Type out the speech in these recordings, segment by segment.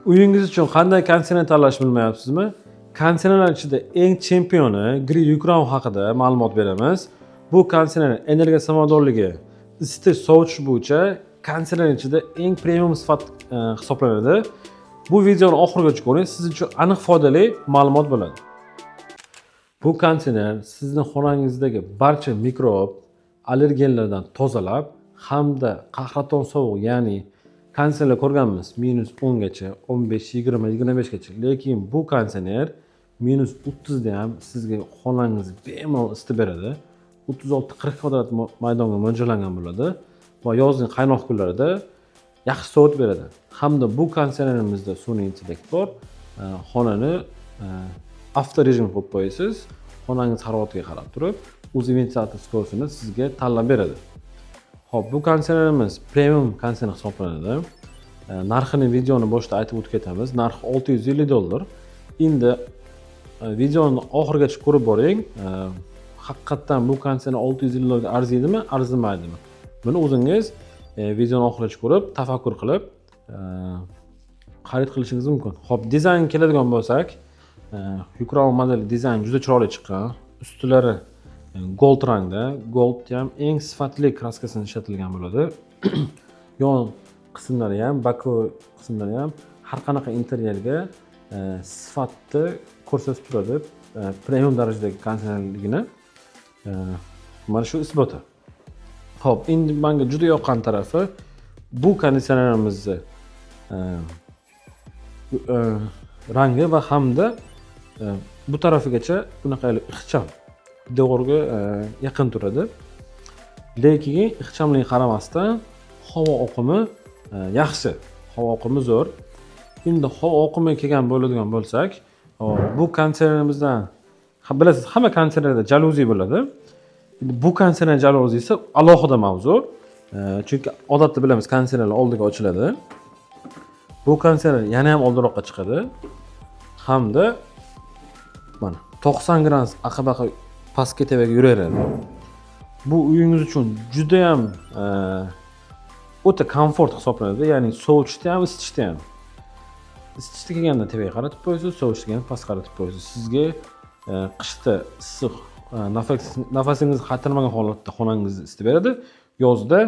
Uyingiz uchun qanday konditsioner tanlash bilmayapsizmi? Konditsionerlar ichida eng chempioni Gree haqida ma'lumot beramiz. Bu konditsioner energiya samaradorligi, isitish, sovutish bo'yicha konditsioner ichida eng premium sifat hisoblanadi. Bu videoni oxirigacha ko'ring, siz uchun aniq foydali ma'lumot bo'ladi. Bu konditsioner sizni xonangizdagi barcha mikrob, allergenlardan tozalab hamda qahraton sovuq, ya'ni konditsionerlar ko'rganmiz -10 gacha, 15, 20, 25 gacha. Lekin bu konditsioner -30 da ham sizga xonangizni bemalol isitib beradi. 36-40 kvadrat maydonga mo'ljallangan bo'ladi va yozning qaynoq kunlarida yaxshi sovutib beradi. Hamda bu konditsionerimizda sun'iy intellekt bor. Xonani avto rejim qo'yib qo'yasiz. Xonangiz haroratiga qarab turib, o'zi ventilyator skosini sizga tanlab beradi. Xo'p, bu konditsionerimiz premium konditsioner hisoblanadi. Narxini videoni boshida aytib o'tib ketamiz. Narxi $650. Endi videoni oxirigacha ko'rib boring. Haqiqatan bu konditsioner $650 ga arziydimi, arzimaydimi? Buni o'zingiz videoni oxirigacha ko'rib, tafakkur qilib xarid qilishingiz mumkin. Xo'p, dizaynga keladigan bo'lsak, Yukron modeli dizayn juda chiroyli chiqqan. Ustilari gold rangda, gold ham eng sifatli kraskasini ishlatilgan bo'ladi. Yon qismlari ham, bokovoy qismlari ham har qanaqa interyerga sifatni ko'rsatib turadi. Premium darajadagi konditsionerligini mana shu isboti. Xo'p, endi menga juda yoqqan tarafi bu konditsionerimizni rangi va hamda bu tarafigacha bunaqa ixcham devorga yaqin turadi. Lekin ixchamligiga qaramasdan havo oqimi yaxshi, havo oqimi zo'r. Endi havo oqimi kelgan bo'ladigan bo'lsak, bu konditsionerimizdan bilasiz, hamma konditsionerda jaluzi bo'ladi. Bu konditsioner jaluzisi alohida mavzu. Chunki odatda bilamiz, konditsionerlar oldiga ochiladi. Bu konditsioner yana ham oldinroqqa chiqadi. Hamda mana 90 gradus aqabaqa pastga tevaga yuraveradi. Bu uyingiz uchun juda ham o'ta komfort hisoblanadi. Ya'ni sovutishda ham, isitishda ham. Isitishga kelganda tevaga qaratib qo'yasiz, sovutishga kelganda pastga qaratib qo'yasiz. Sizga qishda issiq nafasingiz qatirmagan holatda xonangizni isitib beradi. Yozda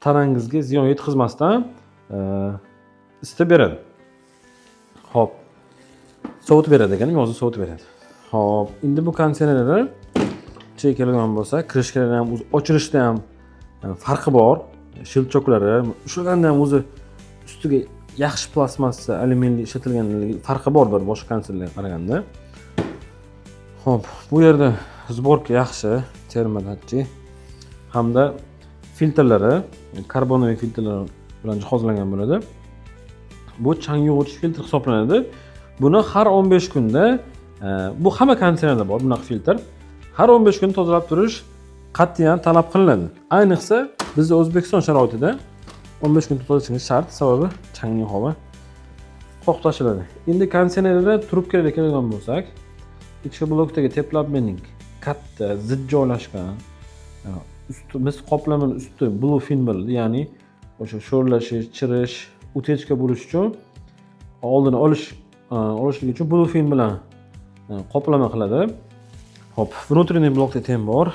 tanangizga ziyon yetkazmasdan isitib beradi. Xo'p, sovutib beradi ekan, yozda sovutib beradi. Xo'p, endi bu konditsionerlar ichiga keladigan bo'lsa, kirishkalari ham, ochilishda ham farqi bor. Shilchoklari, ushlaganda ham o'zi ustiga yaxshi plastmassa, alyuminli ishlatilganligi farqi bor boshqa konditsionerlarga qaraganda. Xo'p, bu yerda zborka yaxshi, termodatchi hamda filtrlari, karbonoviy filtrlar bilan jihozlangan bo'ladi. Bu chang yo'g'itish filtr hisoblanadi. Buni har 15 kunda, bu hamma konditsionerda bor bunaqa filtr. Har 15 kun tozalab turish qat'iyan talab qilinadi. Ayniqsa bizda O'zbekiston sharoitida 15 kun tozalashingiz shart, sababi changli havo qoqib tashlanadi. Endi konditsionerda trubkalarga keladigan bo'lsak, ichki blokdagi teplobmenning katta, zid joylashgan, mis qoplamaning usti blue film bo'ladi, ya'ni o'sha sho'rlashish, chirish, utechka bo'lish uchun oldini olishlik uchun blue film bilan qoplama qiladi. Hop, внутренний blokda tem bor.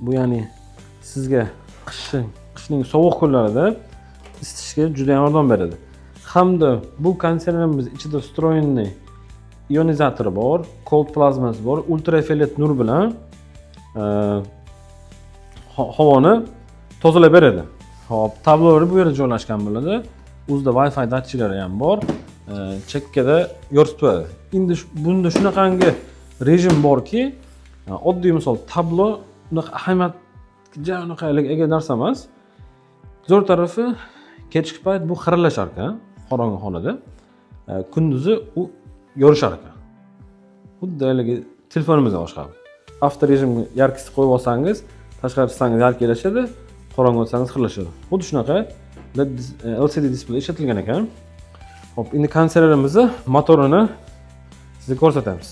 Bu ya'ni sizga qishning sovuq kunlarida isitishga juda yordam beradi. Hamda bu konditsionerimiz ichida vстроенный ionizatori bor, cold plazmasi bor, ultrafiolet nur bilan havoni tozalab beradi. Hop, tablolari bu yerda joylashgan bo'ladi. O'zida Wi-Fi datchiklari ham bor. Chekkada yoritib turadi. Endi bunda shunaqangi rejim borki, oddiy misol tablo unaqa ahamiyatga ega narsa emas. Zo'r tarafi kechki payt bu xirillashar ekan, qorong'i xonada. Kunduzi u yorishar ekan. Xuddi haligi telefonimizga o'xshab. Avto rejimga yarkisni qo'yib olsangiz, tashqari chiqsangiz yarqilashadi, qorong'i bo'lsangiz xirillashadi. Xuddi shunaqa LCD displey ishlatilgan ekan. Hop, endi konditsionerimizni motorini sizga ko'rsatamiz.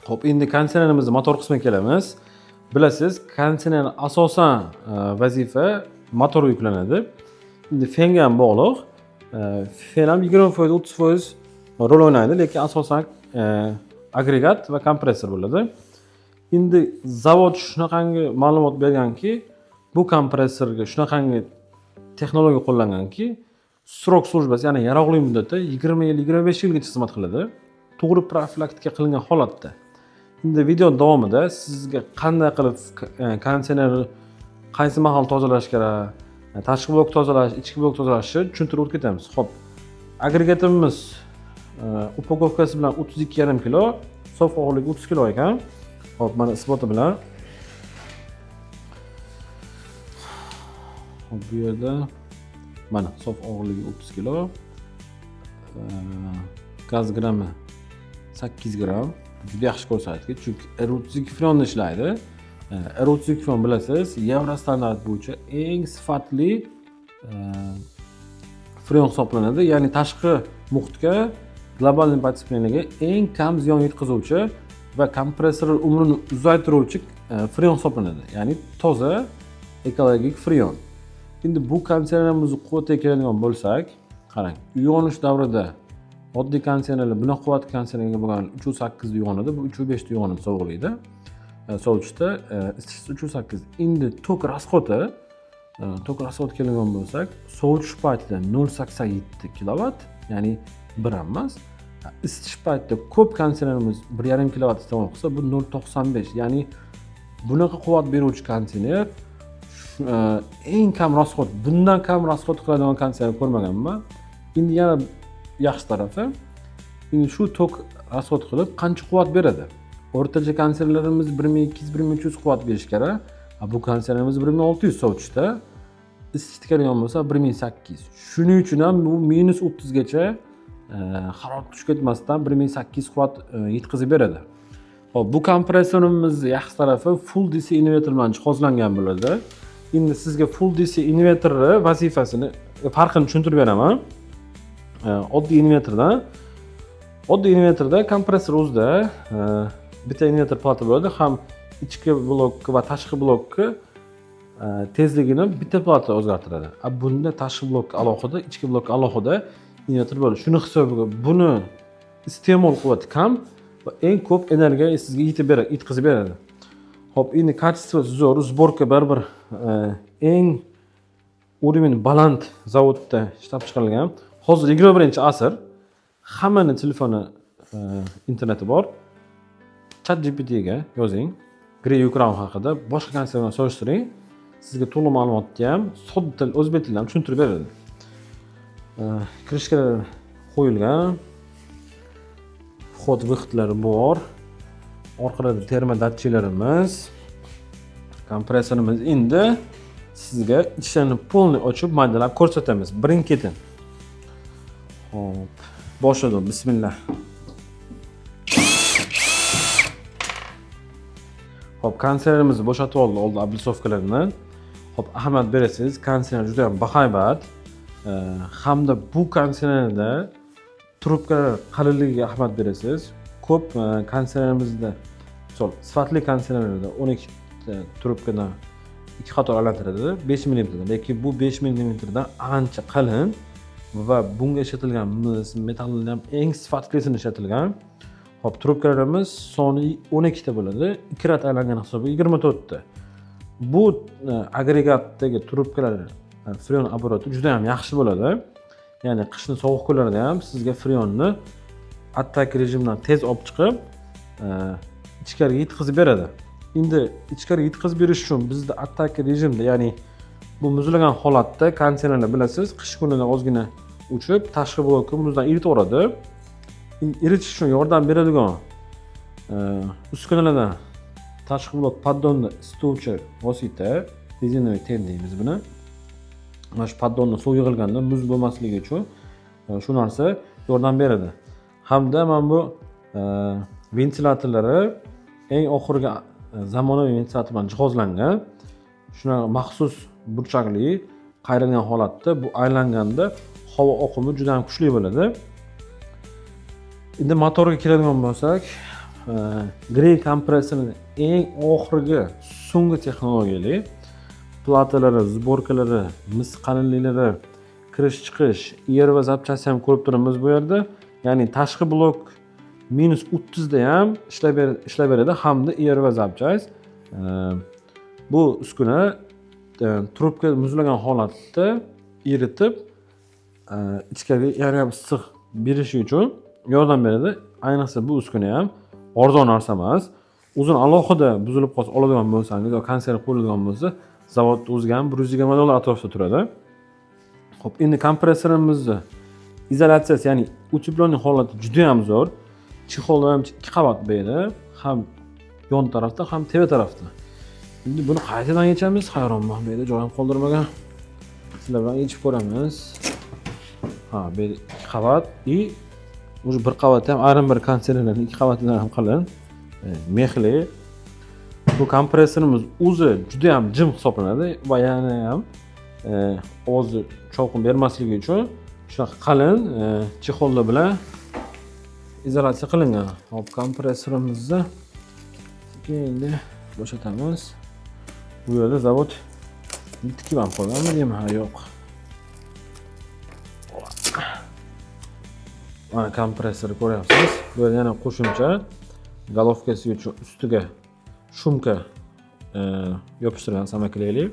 Hop, endi konditsionerimizni motor qismiga kelamiz. Bilasiz, konditsioner asosan vazifa motorga yuklanadi. Endi fanga ham bog'liq. Fen ham 20%, 30% rol o'ynaydi, lekin asosan agregat va kompressor bo'ladi. Endi zavod shunaqangi ma'lumot berganki, bu kompressorga shunaqangi texnologiya qo'llanganki, srok службасы, ya'ni yaroqli muddati 20 yil, 25 yilgacha xizmat qiladi. To'g'ri profilaktika qilingan holatda. Endi video davomida sizga qanday qilib konditsionerni qaysi mahal tozalash kerak, tashqi blok tozalash, ichki blok tozalashni tushuntirib o'tib ketamiz. Xo'p, agregatimiz upakovkasi bilan 32,5 kilo, sof og'irligi 30 kilo ekan. Xo'p, mana isboti bilan. Xo'p, bu yerda mana sof og'irligi 30 kilo. Gaz grammi 8 gram. Juda yaxshi ko'rsatkich, chunki R32 freonda ishlaydi. R32 freon bilasiz, Yevro standart bo'yicha eng sifatli freon hisoblanadi. Ya'ni tashqi muhitga, global imperativga eng kam ziyon yetkazuvchi va kompressor umrini uzaytiruvchi freon hisoblanadi. Ya'ni toza ekologik freon. Endi bu konditsionerimizni quvvatiga keladigan bo'lsak, qarang, uyg'onish davrida oddiy konditsionerlar bunaqa quvvatli konditsionerga bo'lgan 3.8 da uyg'onadi, bu 3.5 da uyg'onadi sovuqlikda. Sovutishda isitishda 3.8. Endi tok rasxodi keladigan bo'lsak, sovutish paytida 0.87 kilovat, ya'ni 1 ham emas. Isitish paytida ko'p konditsionerimiz 1.5 kilovat iste'mol qilsa, bu 0.95, ya'ni bunaqa quvvat beruvchi konditsioner eng kam rasxod, bundan kam rasxod qiladigan konditsioner ko'rmaganman. Endi yana yaxshi tarafi, endi shu tok rasxod qilib qancha quvvat beradi? O'rtacha konditsionerlarimiz 1200-1300 quvvat berish kerak. Bu konditsionerimiz 1600 sovutishda, isitishda kelgan bo'lsa 1800. Shuning uchun ham bu -30 gacha harorat tushib ketmasdan 1800 quvvat yetkazib beradi. Xo'p, bu kompressorimiz yaxshi tarafi full DC inverter bilan jihozlangan bo'ladi. Endi sizga full DC inverterni vazifasini, farqini tushuntirib beraman. Oddiy inverterda kompressor o'zida bitta inverter plata bo'ladi, ham ichki blokni va tashqi blokni tezligini bitta plata o'zgartiradi. Bunda tashqi blok alohida, ichki blok alohida inverter bo'ladi. Shuni hisobiga buni iste'mol quvvati kam va eng ko'p energiya sizga yetkazib beradi. Xo'p, endi kачествоsi zo'r, sborka baribir eng uровень baland zavodda ishlab chiqarilgan. Hozir 21-asr, hammaning telefoni interneti bor. ChatGPTga yozing, Grey Ukraine haqida, boshqa konseptlarni solishtiring. Sizga to'liq ma'lumotni ham sodda til, o'zbek tilida ham tushuntirib beradi. Krishkalar qo'yilgan, vxod-vyxodlari bor. Orqalarda terma datchiklarimiz, kompressorimiz. Endi sizga ichlarini polni ochib, maydalab ko'rsatamiz. Birin-ketin. Hop, boshladim. Bismillah. Hop, konditsionerimizni bo'shatib oldi oblisovkalarni. Hop, ahamiyat berasiz. Konditsioner juda ham bahaybat. Hamda bu konditsionerda trubkalar qalinligiga ahamiyat berasiz. Ko'p konditsionerimizda, misol, sifatli konditsionerlarda 12 trubkadan 2 qator aylantiradi, 5 mm dan. Lekin bu 5 mm dan ancha qalin va bunga ishlatilgan mis, metallni ham eng sifatlisini ishlatilgan. Hop, trubkalarimiz soni 12 ta bo'ladi. 2 rat aylangan hisobiga 24 ta. Bu agregatdagi trubkalar freon apparati juda ham yaxshi bo'ladi. Ya'ni qishni sovuq kunlarda ham sizga freonni attak rejimdan tez olib chiqib, ichkariga yetkazib beradi. Endi ichkariga yetkazib berish uchun bizda attak rejimda, ya'ni bu muzlagan holatda konditsionerlar bilasiz, qish kunida ozgina uchib, tashqi blokni muzdan eritaveradi. Eritish uchun yordam beradigan uskunalardan tashqi blok poddonni isituvchi vosita, rezinoviy ten deymiz buni. Mana shu poddonni suv yig'ilganda muz bo'lmasligi uchun shu narsa yordam beradi. Hamda mana bu ventilatorlari eng oxirgi zamonaviy ventilator bilan jihozlangan. Shuna maxsus burchakli qayrilgan holatda bu aylanganda havo oqimi juda ham kuchli bo'ladi. Endi motorga keladigan bo'lsak, Grey kompressorining eng oxirgi so'nggi texnologiyali platalari, sborkalari, mis qalinliklari, kirish chiqish yer va zapchasi ham ko'rib turibmiz bu yerda. Ya'ni tashqi blok -30 da ham ishlab beradi hamda yer va zapchas. Bu uskuna trubka muzlagan holatda eritib ichkariga yarab issiq berishi uchun yordam beradi. Ayniqsa bu uskuna ham arzon narsa emas. O'zini alohida buzilib qolsa oladigan bo'lsangiz yoki konserv qo'yiladigan bo'lsa, zavodda o'ziga ham $120 atrofida turadi. Xo'p, endi kompressorimizni izolyatsiyasi, ya'ni uteplonniy holati juda ham zo'r. Chexolda ham 2 qavat beradi, ham yon tarafda, ham teva tarafda. Endi buni qaytadan yechamiz? Hayronman, bu yerda joy ham qoldirmagan. Sizlar bilan yechib ko'ramiz. Ha, bu 2 qavat уже bir qavatda ham ayrim bir konservlarning 2 qavatidan ham qalin. Mexli. Bu kompressorimiz o'zi juda ham jim hisoblanadi va yana ham ovozi shovqin bermasligi uchun shunaqa qalin chexollar bilan izolyatsiya qilingan. Hop, kompressorimizni endi bo'shatamiz. Bu yerda zavod tikib ham qo'yganmi deyman? Ha, yo'q. Mana kompressorni ko'ryapsiz. Bu yerda yana qo'shimcha golovkasi uchun ustiga shumka yopishtirilgan samaklayli.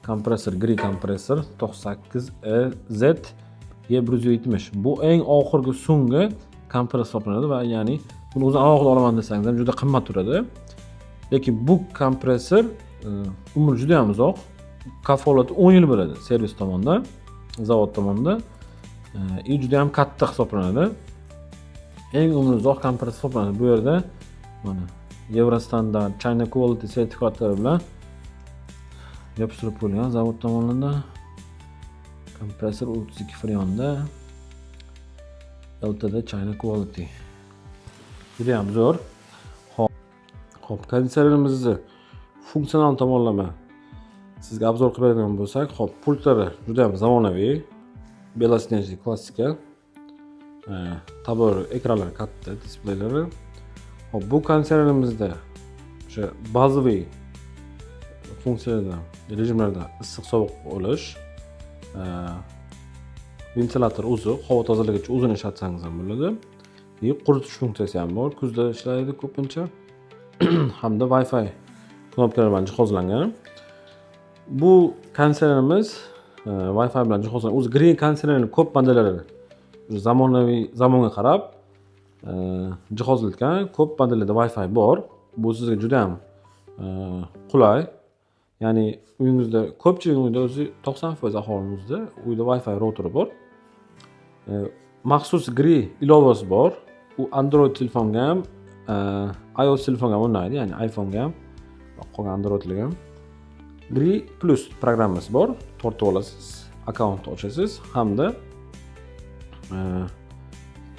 Kompressor gri kompressor 98Z E170. Bu eng oxirgi so'nggi kompressor hisoblanadi va ya'ni buni o'zini alohida olaman desangiz ham juda qimmat turadi. Lekin bu kompressor umri juda ham uzoq. Kafolati 10 yil bo'ladi servis tomonidan, zavod tomonidan. Juda ham katta hisoblanadi. Eng umri uzoq kompressor hisoblanadi. Bu yerda mana Eurostandart, China Quality sertifikatlari bilan yopishtirib qo'yilgan zavod tomonidan. Kompressor 32 freonda LTD China Quality. Juda ham zo'r. Xo'p, konditsionerimizni funksional tomonlama sizga obzor qilib beradigan bo'lsak, xo'p, pultlari juda ham zamonaviy, belosnejniy klassika. Tabor ekranlari katta, displeylari. Hop, bu konditsionerimizda o'sha bazaviy funksiyalarda, rejimlarda issiq sovuq olish, ventilyator o'zi havo tozaligi uchun o'zini ishlatsangiz ham bo'ladi. Quritish funksiyasi ham bor. Kuzda ishlaydi ko'pincha. Hamda Wi-Fi knopkalar bilan jihozlangan. Bu konditsionerimiz Wi-Fi bilan jihozlangan. O'zi Green konditsionerning ko'p modellari zamonga qarab jihozlangan. Ko'p modellarda Wi-Fi bor. Bu sizga juda ham qulay. Ya'ni uyingizda ko'pchilik uyda o'zi 90% aholimizda uyda Wi-Fi routeri bor. Maxsus Gri ilovasi bor. U Android telefonga ham, iOS telefonga ham o'rnaydi, ya'ni iPhone'ga ham, qolgan Androidlarga ham. Gri Plus programmasi bor. Tortib olasiz, akkaunt ochasiz hamda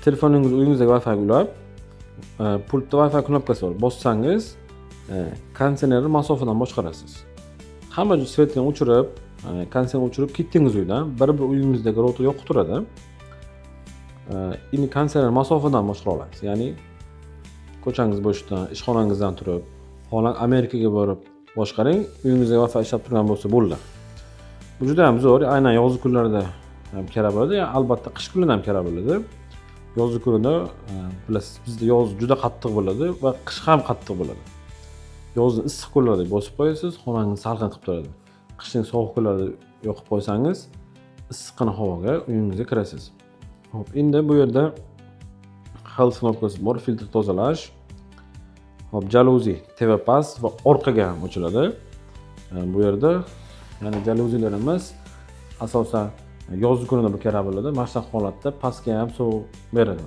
telefoningiz uyingizdagi Wi-Fi ulab, pultda Wi-Fi knopkasi bor. Bossangiz, konditsionerni masofadan boshqarasiz. Hamma svetni o'chirib, konditsionerni o'chirib ketdingiz uydan, bir uyingizdagi router yoqib turadi. Endi konditsionerni masofadan boshqara olasiz. Ya'ni ko'changiz bo'shdan, ishxonangizdan turib, xohlang Amerikaga borib boshqaring, uyingizda Wi-Fi ishlab turgan bo'lsa bo'ldi. Bu juda ham zo'r, aynan yozgi kunlarda ham kerak bo'ladi, albatta qish kunida ham kerak bo'ladi. Yozgi kunida bilasiz, bizda yoz juda qattiq bo'ladi va qish ham qattiq bo'ladi. Yozni issiq kunlarda bosib qo'yasiz, xonangizni salqin qilib turadi. Qishning sovuq kunlarida yoqib qo'ysangiz, issiqqina havoga uyingizga kirasiz. Xo'p, endi bu yerda health knopkasi bor, filtr tozalash. Hop, jaluzi, TV past va orqaga ham ochiladi. Bu yerda ya'ni jaluzilarimiz asosan yozgi kunida bu kerak bo'ladi. Mashaq holatda pastga ham sovuq beradi.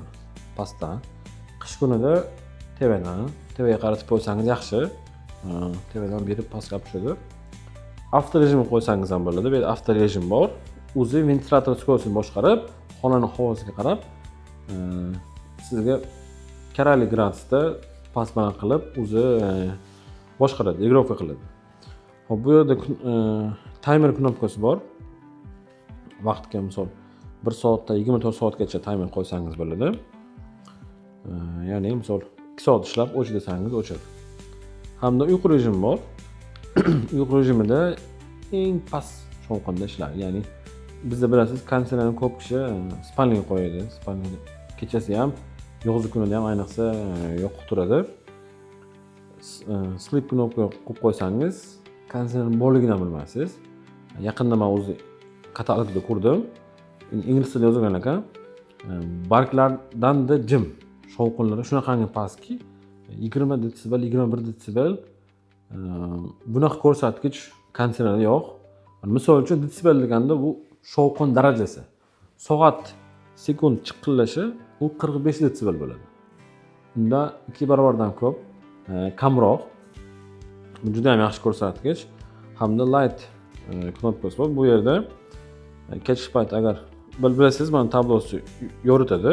Pastdan. Qish kunida TVga qaratib qo'ysangiz yaxshi. TVdan berib pastga olib tushadi. Avto rejimni qo'ysangiz ham bo'ladi. Bu yerda avto rejim bor. O'zi ventilyator skoroskini boshqarib, xonaning havosiga qarab sizga kerakli gradusda past-baland qilib o'zi boshqaradi, regrovka qiladi. Hop, bu yerda timer knopkasi bor. Vaqtga misol 1 soatda 24 soatgacha timer qo'ysangiz bo'ladi. Ya'ni misol 2 soat ishlab o'ch desangiz o'chadi. Hamda uyqu rejimi bor. Uyqu rejimida eng past shovqinda ishlaydi. Ya'ni bizda bilasiz, konditsionerni ko'p kishi spalniga qo'yadi. Spalniga kechasi ham, yozgi kunida ham ayniqsa yoqib turadi. Sleep knopka qo'yib qo'ysangiz, konditsioner borligini ham bilmaysiz. Yaqinda men o'zi katalogda ko'rdim. Ingliz tilida yozilgan ekan. Barglardan-da jim. Shovqinlari shunaqangi pastki, 20 detsibel, 21 detsibel bunaqa ko'rsatkich konditsionerda yo'q. Misol uchun detsibel deganda bu shovqin darajasi. Soat, sekund chiqillashi u 45 detsibel bo'ladi. Unda 2 barobardan ko'p, kamroq. Bu juda ham yaxshi ko'rsatkich. Hamda light knopkasi bor. Bu yerda ketish payti agar bilasiz, mana tablosi yoritadi.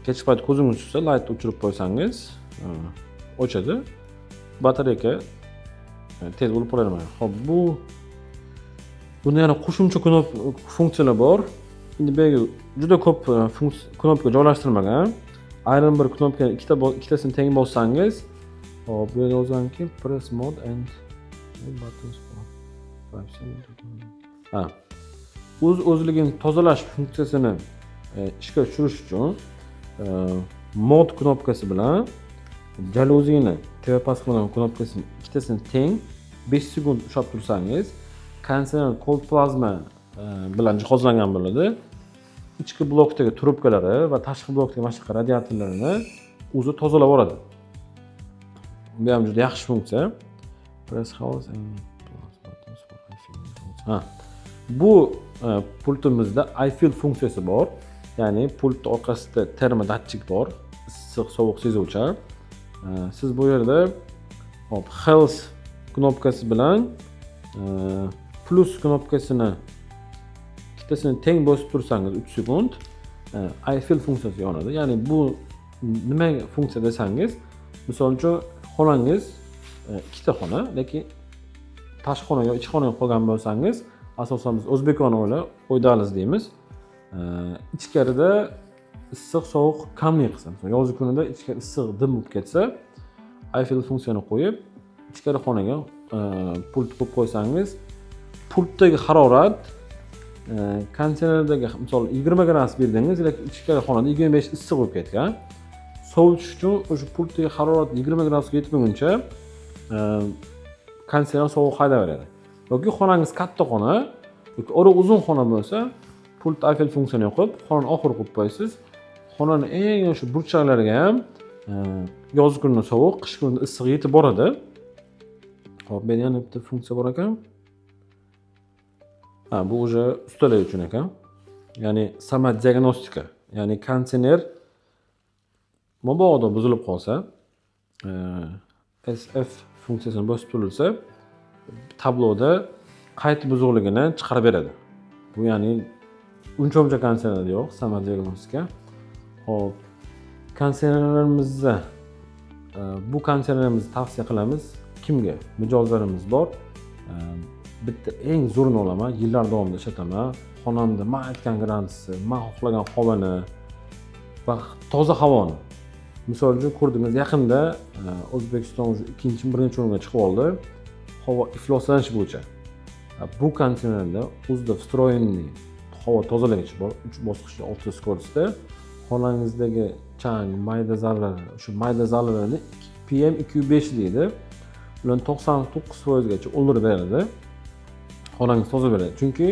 Ketish payti ko'zingiz tushsa, light o'chirib qo'ysangiz, o'chadi. Batareyka tez bo'lib qolavermaydi. Xo'p, bunda yana qo'shimcha funksiyalar bor. Endi bu yerga juda ko'p knopka joylashtirmagan. Ayrim bir knopkani ikkitasini teng bossangiz, hop, bu yerda yozganki press mode and buttons for 5 seconds. O'zligini tozalash funksiyasini ishga tushirish uchun mod knopkasi bilan jaluzini teva past qilgan knopkasini ikkitasini teng 5 sekund ushlab tursangiz, konditsioner cold plazma bilan jihozlangan bo'ladi. Ichki blokdagi trubkalari va tashqi blokdagi mana shunaqa radiatorlarini o'zi tozalab oladi. Bu ham juda yaxshi funksiya. Press house and buttons for I-fill. Bu pultimizda I-fill funksiyasi bor. Ya'ni pult orqasida termodatchik bor, issiq sovuq sezuvchi. Siz bu yerda hop health knopkasi bilan plus knopkasini ikkitasini teng bosib tursangiz 3 sekund I-fill funksiyasi yonadi. Ya'ni bu nima funksiya desangiz, misol uchun xonangiz ikkita xona, lekin tashqi xona yoki ichki xonaga qolgan bo'lsangiz, asosan biz o'zbekona uy dahliz deymiz. Ichkarida issiq sovuq kamlik qilsa, masalan, yozgi kunida ichkari issiq dim bo'lib ketsa, I-fill funksiyasini qo'yib, ichkari xonaga pult qo'yib qo'ysangiz, pultdagi harorat konditsionerdagi misol 20 gradus berdingiz, lekin ichkari xonada 25 issiq bo'lib ketgan. Sovutish uchun o'sha pultdagi harorat 20 gradusga yetmaguncha konditsioner sovuq haydaveradi. Yoki xonangiz katta xona, yoki ora uzun xona bo'lsa, pult I-fill funksiyasini yoqib, xonani oxiri qo'yib qo'yasiz. Xonani eng o'sha burchaklariga ham yoz kunida sovuq, qish kunida issiq yetib boradi. Xo'p, bu yana bitta funksiya bor ekan. Bu o'sha ustalar uchun ekan. Ya'ni sama diagnostika. Ya'ni konditsioner mabodo buzilib qolsa, SF funksiyasini bosib turilsa, tabloda qayta buzuqligini chiqarib beradi. Bu ya'ni uncha konditsionerda yo'q, sama diagnostika. Hop, konditsionerlarimizda bu konditsionerimizni tavsiya qilamiz. Kimga? Mijozlarimiz bor. Bitta eng zo'rini olaman, yillar davomida ishlataman. Xonamda men aytgan gradusni, men xohlagan havoni va toza havoni. Misol uchun ko'rdingiz, yaqinda O'zbekiston birinchi o'ringa chiqib oldi. Havo ifloslanishi bo'yicha. Bu konditsionerda o'zida встроенный havo tozalagich bor, 3 bosqichli 6 skoroskda. Xonangizdagi chang, mayda zarralar, o'sha mayda zarralarni PM205 deydi. Ular 99% gacha o'ldirib beradi. Xonangiz toza beradi. Chunki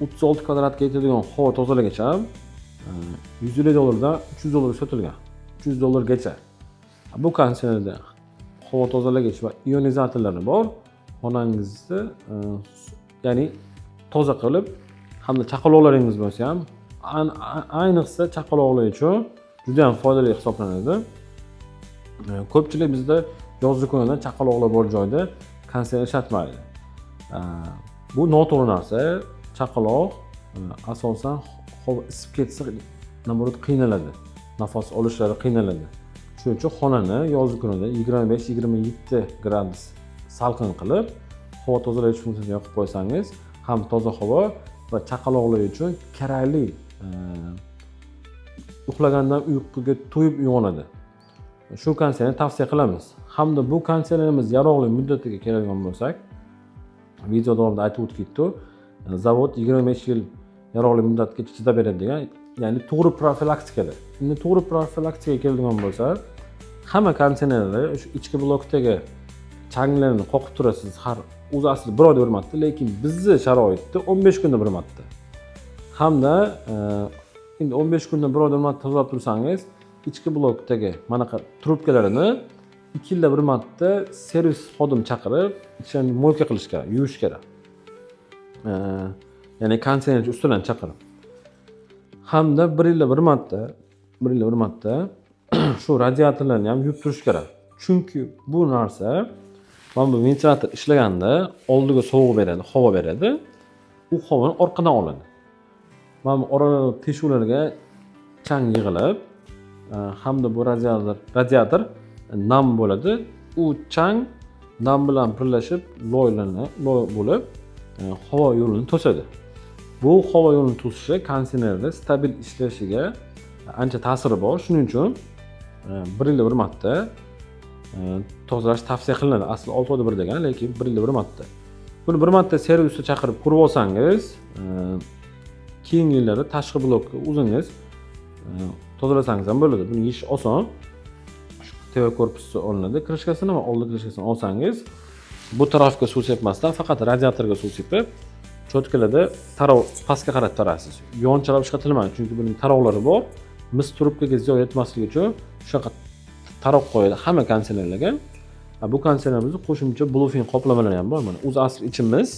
36 kvadratga yetadigan havo tozalagich ham $150 dan $300 sotilgan. $300 Bu konditsionerda havo tozalagich va ionizatorlari bor. Xonangizni ya'ni toza qilib, hamda chaqaloqlaringiz bo'lsa ham, ayniqsa chaqaloqlar uchun juda ham foydali hisoblanadi. Ko'pchilik bizda yozgi kunida chaqaloqlar bor joyda konditsioner ishlatmaydi. Bu noto'g'ri narsa. Chaqaloq asosan havo isib ketsa, namorat qiynaladi. Nafas olishlari qiynaladi. Shuning uchun xonani yozgi kunida 25-27 gradus salqin qilib, havo tozalash funksiyasini yoqib qo'ysangiz, ham toza havo va chaqaloqlar uchun kerakli uxlagandan uyquga to'yib uyg'onadi. Shu konditsionerni tavsiya qilamiz. Hamda bu konditsionerimiz yaroqli muddatiga keladigan bo'lsak, video davomida aytib o'tib ketdi. zavod 25 yil yaroqli muddatgacha chidab beradi degan, ya'ni to'g'ri profilaktikada. Endi to'g'ri profilaktikaga keladigan bo'lsa, hamma konditsionerlar o'sha ichki blokdagi changlarni qoqib turasiz har o'zi aslida bir oyda bir marta, lekin bizni sharoitda 15 kunda bir marta. Hamda endi 15 kunda bir oyda bir marta tozalab tursangiz, ichki blokdagi manaqa trubkalarini 2 yilda bir marta servis xodim chaqirib, ichini mo'lka qilish kerak, yuvish kerak. Ya'ni konditsionerchi ustidan chaqirib. Hamda 1 yilda bir marta shu radiatorlarni ham yuvib turish kerak. Chunki bu narsa mana bu ventilyator ishlaganda oldiga sovuq beradi, havo beradi. U havoni orqadan oladi. Mana bu oralarga teshuvlarga chang yig'ilib, hamda bu radiator nam bo'ladi. U chang nam bilan birlashib loy bo'lib havo yo'lini to'sadi. Bu havo yo'lini to'sishi konditsionerda stabil ishlashiga ancha ta'siri bor. Shuning uchun 1 yilda bir marta tozalash tavsiya qilinadi. Asli 6 oyda bir degan, lekin 1 yilda bir marta. Buni bir marta servisga chaqirib ko'rib olsangiz, keyingi yillarda tashqi blokni o'zingiz tozalasangiz ham bo'ladi. Buni yeyish oson. TV korpusi olinadi, krishkasini va oldi krishkasini olsangiz, bu tarafga suv sepmasdan faqat radiatorga suv sepib, cho'tkalarda tarov pastga qarab tarasiz. Yonchalab ishlatilmaydi, chunki buning tarovlari bor. Mis trubkaga ziyon yetmasligi uchun shunaqa tarov qo'yadi hamma konditsionerlarga. Bu konditsionerimizda qo'shimcha bluefin qoplamalar ham bor. Mana o'zi asli ichimiz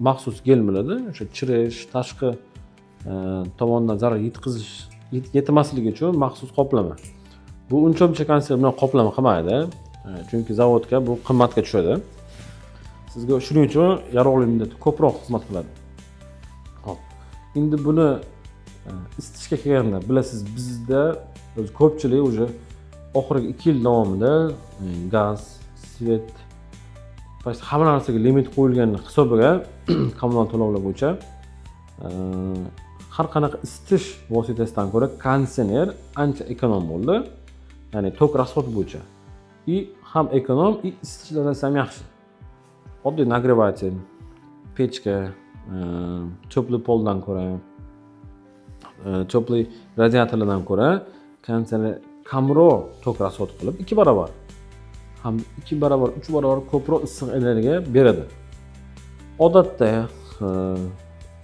maxsus gel bo'ladi. O'sha chirish, tashqi tomondan zarar yetmasligi uchun maxsus qoplama. Bu uncha-muncha konditsioner bilan qoplama qilmaydi. Chunki zavodga bu qimmatga tushadi. Sizga shuning uchun yaroqli muddatda ko'proq xizmat qiladi. Xo'p. Endi buni isitishga kelganda, bilasiz, bizda o'zi ko'pchilik o'sha oxirgi 2 yil davomida gaz, svet, hamma narsaga limit qo'yilgan hisobiga kommunal to'lovlar bo'yicha har qanaqa isitish vositasidan ko'ra konditsioner ancha ekonom bo'ldi. Ya'ni tok расход bo'yicha. Ham ekonom, isitish darajasi ham yaxshi. Oddiy nagrevatel, pechka, cho'pli poldan ko'ra, cho'pli radiatorlardan ko'ra konditsioner kamroq tok расход qilib 2 barobar, ham 2 barobar, 3 barobar ko'proq issiq energiya beradi. Odatda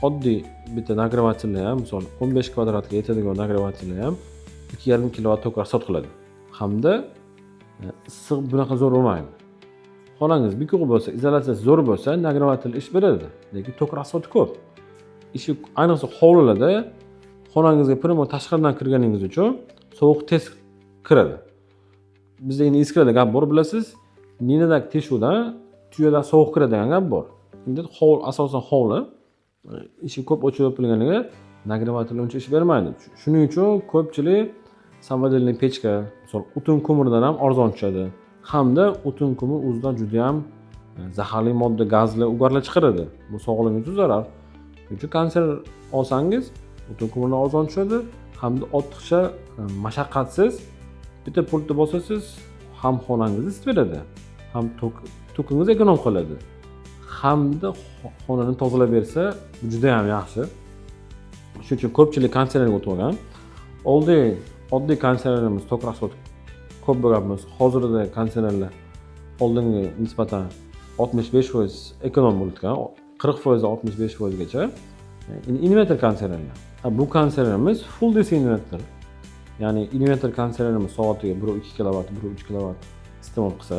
oddiy bitta nagrevatel ham, misol 15 kvadratga yetadigan nagrevatel ham 2,5 kW tok расход qiladi. Hamda issiq bunaqa zo'r bo'lmaydi. Xonangiz bekuq bo'lsa, izolyatsiyasi zo'r bo'lsa, nagrevatel ish beradi, lekin tok расход ko'p. Ishi ayniqsa hovlilarda xonangizga primo tashqaridan kirganingiz uchun sovuq tez kiradi. Bizda endi eskilarda gap bor, bilasiz, ninadak teshuvdan tuyada sovuq kiradigan gap bor. Endi hovli asosan hovli ishi ko'p ochib o'pilganiga nagrevatel uncha ish bermaydi. Shuning uchun ko'pchilik samodelniy pechka, misol o'tin ko'mirdan ham arzon tushadi. Hamda o'tin ko'mir o'zidan juda ham zaharli modda, gazli ugarlar chiqaradi. Bu sog'lig'ingizga zarar. Shuning uchun konditsioner olsangiz, o'tin ko'mirdan arzon tushadi, hamda ortiqcha mashaqqatsiz bitta pultni bosasiz, ham xonangizni isitib beradi, ham tokingiz ekonom qiladi. Hamda xonani tozalab bersa, bu juda ham yaxshi. Shuning uchun ko'pchilik konditsionerga o'tib olgan. Oddiy konditsionerimiz tok расход ko'p bo'lganmiz. Hozirda konditsionerlar oldinga nisbatan 65% ekonom bo'lgan, 40% 65% gacha. Inverter konditsionerlar. Bu konditsionerimiz full DC inverter. Ya'ni inverter konditsionerimiz soatiga 1,2 kW, 1,3 kW iste'mol qilsa,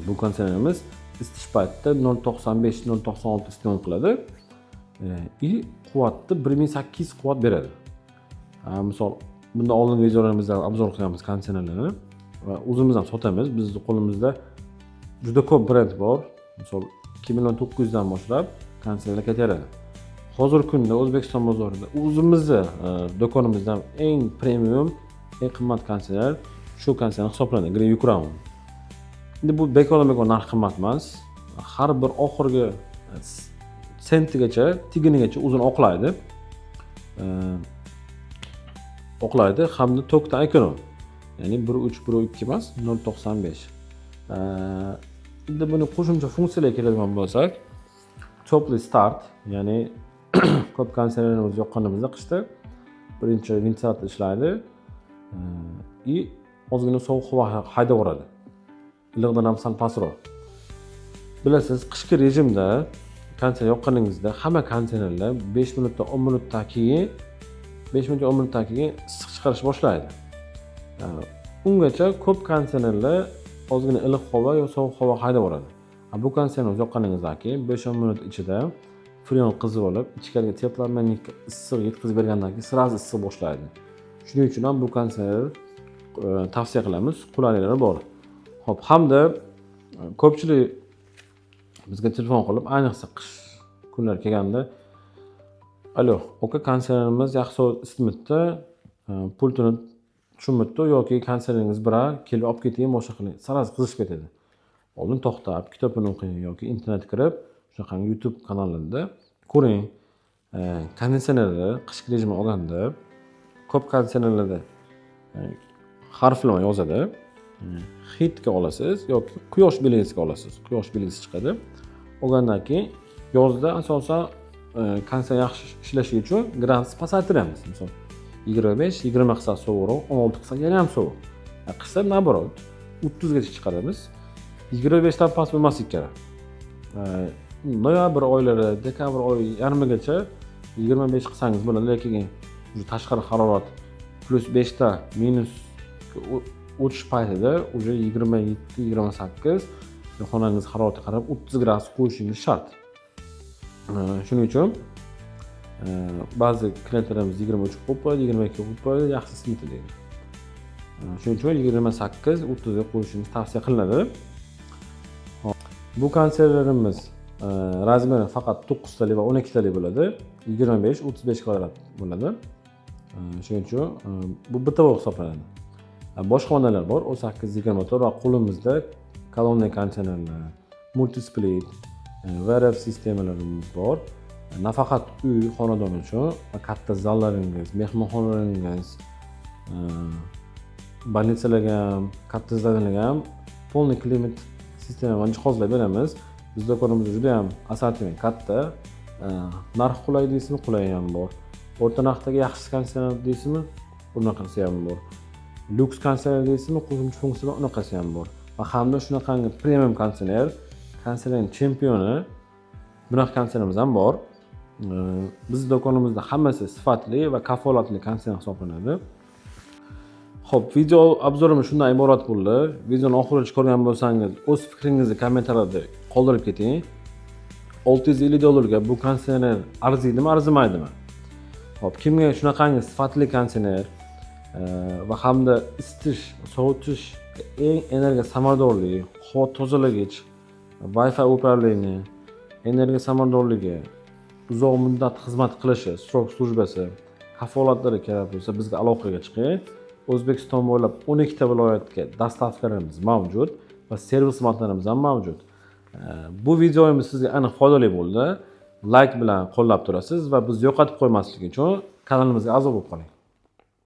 bu konditsionerimiz isitish paytida 0.95-0.96 iste'mol qiladi. Quvvatni 1800 quvvat beradi. Misol bunda oldin videolarimizda obzor qilganmiz konditsionerlarni va o'zimiz ham sotamiz. Bizning qo'limizda juda ko'p brend bor. Misol 2,900 dan boshlab konditsionerlar ketaveradi. Hozirgi kunda O'zbekiston bozorida o'zimizning do'konimizda eng premium, eng qimmat konditsioner shu konditsioner hisoblanadi, Green Crown. Endi bu bekor narx qimmat emas. Har bir oxirgi sentigacha, tiginigacha o'zini oqlaydi. Hamda tokdan ekonom. Ya'ni 1,3, 1,2 emas, 0.95. Endi buni qo'shimcha funksiyalarga keladigan bo'lsak, topli start, ya'ni ko'p konditsionerimiz yoqqanimizda qishda birinchi ventilyator ishlaydi и ozgina sovuq havo haydaveradi. Iliqdan ham sal pastroq. Bilasiz, qishki rejimda konditsioner yoqqaningizda hamma konditsionerlar 5 minutdan 10 minutdan keyin issiq chiqarish boshlaydi. Ungacha ko'p konditsionerlar ozgina iliq havo yo sovuq havo haydaveradi. Bu konditsioner yoqqaningizdan keyin 5-10 minut ichida freon qizib olib, ichkariga teplomanik issiq yetkazib bergandan keyin sразу issiq boshlaydi. Shuning uchun ham bu konditsioner tavsiya qilamiz, qulayligi bor. Xo'p, hamda ko'pchilik bizga telefon qilib, ayniqsa qish kunlar kelganda, "Alo, oka konditsionerimiz yaxshi sovuq isitmadi, pultini tushunmadi yoki konditsioneringiz birar, kelib olib keting, boshqa qiling." Sразу qizishib ketadi. Oldin to'xtab, kitobini o'qing yoki internetga kirib, shunaqangi YouTube kanallarida ko'ring. Konditsionerni qishki rejimga olganda ko'p konditsionerlarda harflar yozadi. Heatga olasiz yoki quyosh belgisiga olasiz. Quyosh belgisi chiqadi. Olgandan keyin yozda asosan konditsioner yaxshi ishlashi uchun gradus pasaytiramiz. Misol 25-20 qilsa sovuqroq, 16 qilsa yana ham sovuq. Qishda naborot 30 gacha chiqaramiz. 25 dan past bo'lmasligi kerak. Noyabr oylari, dekabr oyi yarmigacha 25 qilsangiz bo'ladi, lekin tashqari harorat +5 ta minus o'tish paytida уже 27-28 xonangiz haroratiga qarab 30 gradus qo'yishingiz shart. Shuning uchun ba'zi klientlarimiz 23 qo'yib qo'yadi, 22 qo'yib qo'yadi, yaxshi isitmadi deydi. Shuning uchun 28-30 ga qo'yishingiz tavsiya qilinadi. Bu konditsionerlarimiz razmeri faqat 9 talik va 12 talik bo'ladi. 25-35 kvadrat bo'ladi. Shuning uchun bu bitta hisoblanadi. Boshqa modellar bor, 18-24 va qo'limizda kolonna konditsionerlar, multisplit, VRF sistemalarimiz bor. Nafaqat uy, xonadon uchun, katta zallaringiz, mehmonxonalaringiz, больницаlarga ham, katta zallarga ham полный klimat sistemalarni jihozlab beramiz. Bizda do'konimizda juda ham assortiment katta. Narx qulay deysizmi, qulay ham bor. O'rta narxdagi yaxshi konditsioner deysizmi, bunaqasi ham bor. Lyuks konditsioner deysizmi, qo'shimcha funksiyalar unaqasi ham bor. Va hamda shunaqangi premium konditsionerning chempioni bunaqa konditsionerimiz ham bor. Biz do'konimizda hammasi sifatli va kafolatli konditsioner hisoblanadi. Xo'p, video obzorimiz shundan iborat bo'ldi. Videoni oxirigacha ko'rgan bo'lsangiz, o'z fikringizni kommentariyada qoldirib keting. $650 ga bu konditsioner arziydimi, arzimaydimi? Xo'p, kimga shunaqangi sifatli konditsioner va hamda isitish, sovutish eng energiya samaradorli, havo tozalagich, Wi-Fi upravleniya, energiya samaradorligi, uzoq muddat xizmat qilishi, strok slujbasi, kafolatlari kerak bo'lsa bizga aloqaga chiqing. O'zbekiston bo'ylab 12 ta viloyatga dastavkalarimiz mavjud va servis xizmatlarimiz ham mavjud. Bu videomiz sizga aniq foydali bo'ldi. Like bilan qo'llab turasiz va bizni yo'qotib qo'ymaslik uchun kanalimizga a'zo bo'lib qoling.